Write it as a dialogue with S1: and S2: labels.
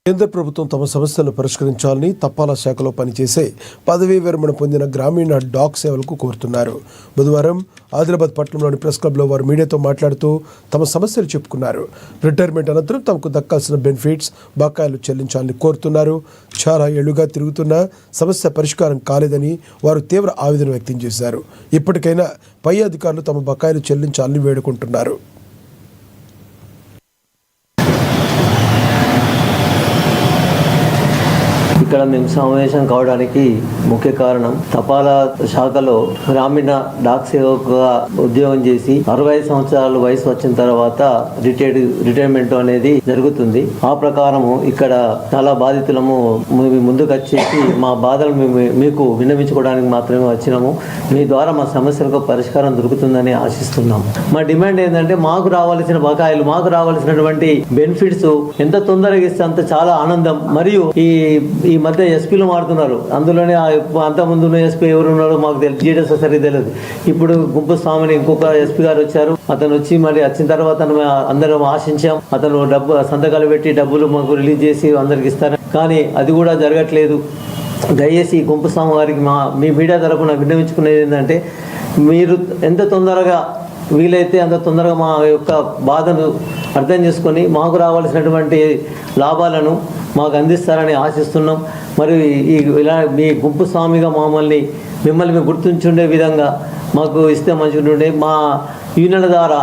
S1: కేంద్ర ప్రభుత్వం తమ సమస్యలను పరిష్కరించాలని తపాలా శాఖలో పనిచేసే పదవీ విరమణ పొందిన గ్రామీణ డాక్ సేవలకు కోరుతున్నారు. బుధవారం ఆదిలాబాద్ పట్టణంలోని ప్రెస్ క్లబ్లో వారు మీడియాతో మాట్లాడుతూ తమ సమస్యలు చెప్పుకున్నారు. రిటైర్మెంట్ అనంతరం తమకు దక్కాల్సిన బెనిఫిట్స్, బకాయిలు చెల్లించాలని కోరుతున్నారు. చాలా ఏళ్లుగా తిరుగుతున్న సమస్య పరిష్కారం కాలేదని వారు తీవ్ర ఆవేదన వ్యక్తం చేశారు. ఇప్పటికైనా పై అధికారులు తమ బకాయిలు చెల్లించాలని వేడుకుంటున్నారు.
S2: ఇక్కడ మేము సమావేశం కావడానికి ముఖ్య కారణం తపాలా శాఖలో గ్రామీణ డాక్ సేవకుగా ఉద్యోగం చేసి 65 సంవత్సరాల వయసు వచ్చిన తర్వాత రిటైర్మెంట్ అనేది జరుగుతుంది. ఆ ప్రకారము ఇక్కడ చాలా బాధితులము ముందుకు వచ్చేసి మా బాధలు మీకు విన్నవించుకోవడానికి మాత్రమే వచ్చినాము. మీ ద్వారా మా సమస్యలకు పరిష్కారం దొరుకుతుందని ఆశిస్తున్నాము. మా డిమాండ్ ఏంటంటే మాకు రావాల్సిన బకాయిలు, మాకు రావాల్సినటువంటి బెనిఫిట్స్ ఎంత తొందరగా ఇస్తే అంత చాలా ఆనందం. మరియు ఈ మధ్య ఎస్పీలు మారుతున్నారు. అందులోనే అంత ముందు ఎస్పీ ఎవరు ఉన్నారో మాకు తెలియదు, జీడీఎస్ సరిగ్గా తెలియదు. ఇప్పుడు గుంపు స్వామిని ఇంకొక ఎస్పీ గారు వచ్చారు. అతను వచ్చి మరి వచ్చిన తర్వాత అందరం ఆశించాం. అతను సంతకాలు పెట్టి డబ్బులు మాకు రిలీజ్ చేసి అందరికి ఇస్తారు. కానీ అది కూడా జరగట్లేదు. దయచేసి గుంపు స్వామి గారికి మీ మీడియా తరపున విన్నవించుకునేది ఏంటంటే, మీరు ఎంత తొందరగా వీలైతే అంత తొందరగా మా యొక్క బాధను అర్థం చేసుకొని మాకు రావాల్సినటువంటి లాభాలను మాకు అందిస్తారని ఆశిస్తున్నాం. మరియు ఇలా మీ గుంపు స్వామిగా మిమ్మల్ని గుర్తుంచుండే విధంగా మాకు ఇస్తే మంచిగా ఉండే. మా యూనియన్ల ద్వారా